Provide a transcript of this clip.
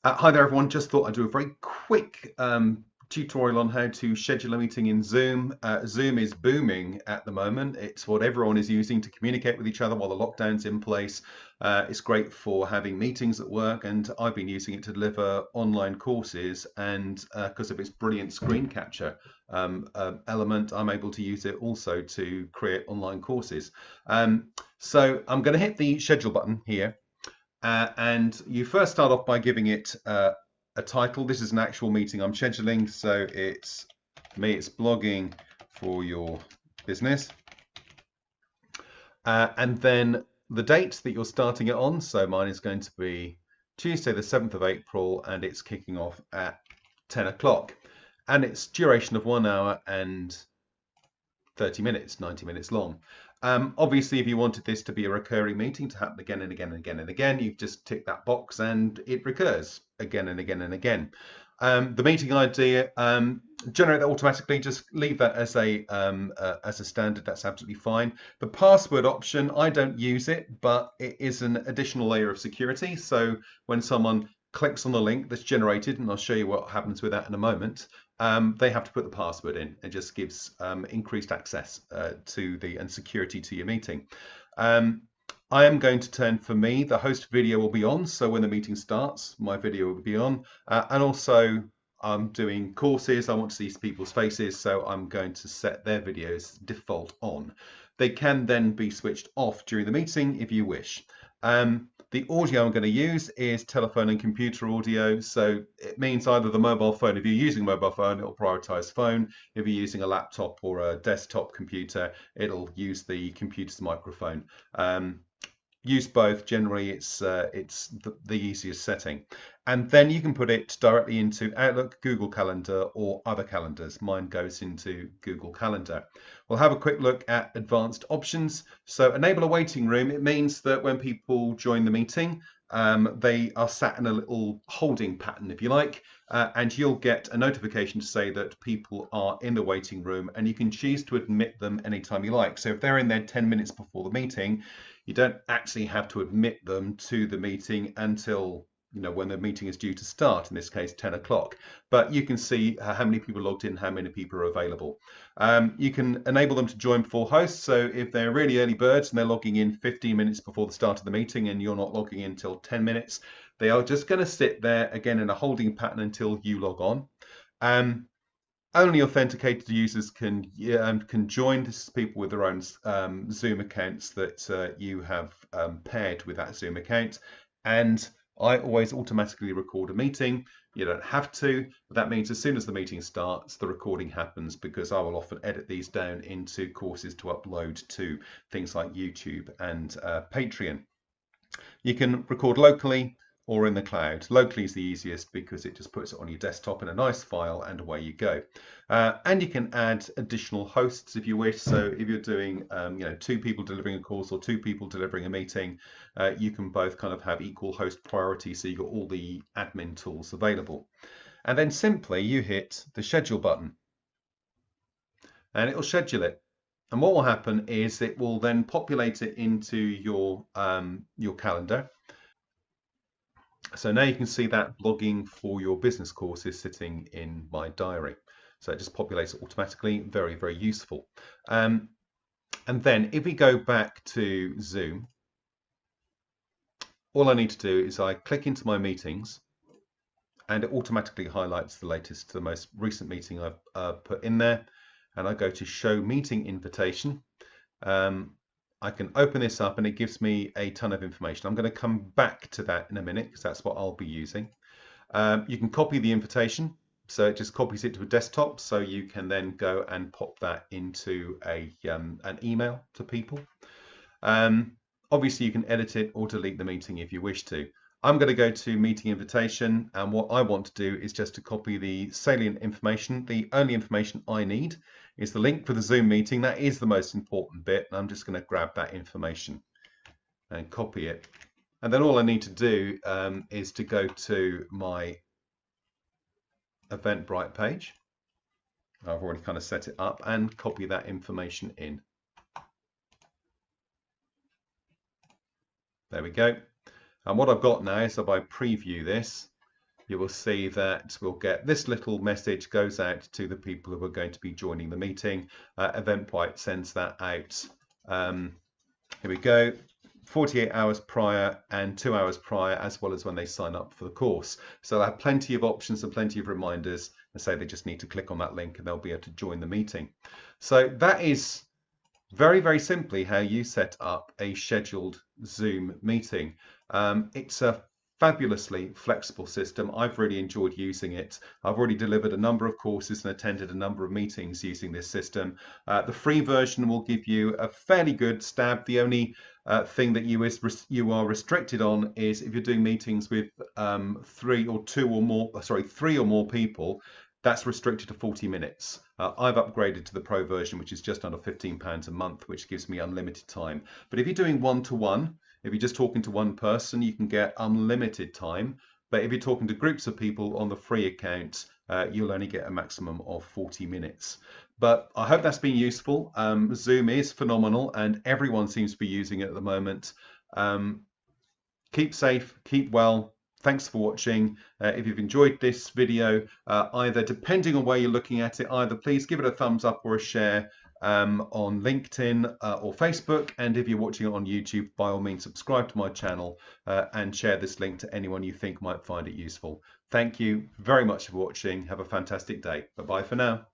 Hi there, everyone. Just thought I'd do a very quick tutorial on how to schedule a meeting in Zoom. Zoom is booming at the moment. It's what everyone is using to communicate with each other while the lockdown's in place. It's great for having meetings at work, and I've been using it to deliver online courses. And because of its brilliant screen capture element, I'm able to use it also to create online courses. So I'm going to hit the schedule button here. And you first start off by giving it a title. This is an actual meeting I'm scheduling, so it's blogging for your business. And then the date that you're starting it on. So mine is going to be Tuesday, the 7th of April, and it's kicking off at 10 o'clock. And it's duration of 1 hour and 30 minutes, 90 minutes long. Obviously, if you wanted this to be a recurring meeting to happen again and again and again and again, you just tick that box and it recurs again and again and again. The meeting ID, generate that automatically. Just leave that as a standard. That's absolutely fine. The password option, I don't use it, but it is an additional layer of security. So when someone clicks on the link that's generated, and I'll show you what happens with that in a moment, they have to put the password in. It just gives increased access to and security to your meeting. I am going to turn, for me, the host video will be on. So when the meeting starts, my video will be on. And also, I'm doing courses. I want to see people's faces. So I'm going to set their videos default on. They can then be switched off during the meeting if you wish. The audio I'm going to use is telephone and computer audio. So it means either the mobile phone, if you're using a mobile phone, it'll prioritize phone. If you're using a laptop or a desktop computer, it'll use the computer's microphone. Use both. Generally, it's the easiest setting. And then you can put it directly into Outlook, Google Calendar, or other calendars. Mine goes into Google Calendar. We'll have a quick look at advanced options. So enable a waiting room. It means that when people join the meeting, they are sat in a little holding pattern, if you like, and you'll get a notification to say that people are in the waiting room, and you can choose to admit them anytime you like. So if they're in there 10 minutes before the meeting, you don't actually have to admit them to the meeting until when the meeting is due to start, in this case 10 o'clock. But you can see how many people logged in, how many people are available. You can enable them to join before hosts. So if they're really early birds and they're logging in 15 minutes before the start of the meeting and you're not logging in until 10 minutes, they are just going to sit there again in a holding pattern until you log on. Only authenticated users can join. This is people with their own Zoom accounts that you have paired with that Zoom account. And I always automatically record a meeting. You don't have to, but that means as soon as the meeting starts, the recording happens, because I will often edit these down into courses to upload to things like YouTube and Patreon. You can record locally or in the cloud. Locally is the easiest because it just puts it on your desktop in a nice file and away you go. And you can add additional hosts if you wish. So if you're doing, two people delivering a course or two people delivering a meeting, you can both kind of have equal host priority. So you've got all the admin tools available. And then simply you hit the schedule button and it will schedule it. And what will happen is it will then populate it into your calendar. So now you can see that blogging for your business course is sitting in my diary. So it just populates it automatically. Very, very useful. And then if we go back to Zoom, all I need to do is I click into my meetings and it automatically highlights the most recent meeting I've put in there. And I go to show meeting invitation. I can open this up and it gives me a ton of information. I'm going to come back to that in a minute because that's what I'll be using. You can copy the invitation, so it just copies it to a desktop, so you can then go and pop that into an email to people. Obviously, you can edit it or delete the meeting if you wish to. I'm going to go to meeting invitation, and what I want to do is just to copy the salient information. The only information I need is the link for the Zoom meeting. That is the most important bit, and I'm just going to grab that information and copy it. And then all I need to do is to go to my Eventbrite page. I've already kind of set it up and copy that information in. There we go. And what I've got now is if I preview this, you will see that we'll get this little message goes out to the people who are going to be joining the meeting. Eventbrite sends that out. Here we go. 48 hours prior and 2 hours prior, as well as when they sign up for the course. So they have plenty of options and plenty of reminders, and say they just need to click on that link and they'll be able to join the meeting. So that is very, very simply how you set up a scheduled Zoom meeting. It's a fabulously flexible system. I've really enjoyed using it. I've already delivered a number of courses and attended a number of meetings using this system. The free version will give you a fairly good stab. The only thing that you are restricted on is if you're doing meetings with three or more people. That's restricted to 40 minutes. I've upgraded to the Pro version, which is just under £15 a month, which gives me unlimited time. But if you're doing one-to-one, if you're just talking to one person, you can get unlimited time. But if you're talking to groups of people on the free account, you'll only get a maximum of 40 minutes. But I hope that's been useful. Zoom is phenomenal and everyone seems to be using it at the moment. Keep safe, keep well. Thanks for watching. If you've enjoyed this video, either depending on where you're looking at it, either please give it a thumbs up or a share on LinkedIn or Facebook. And if you're watching it on YouTube, by all means, subscribe to my channel and share this link to anyone you think might find it useful. Thank you very much for watching. Have a fantastic day. Bye-bye for now.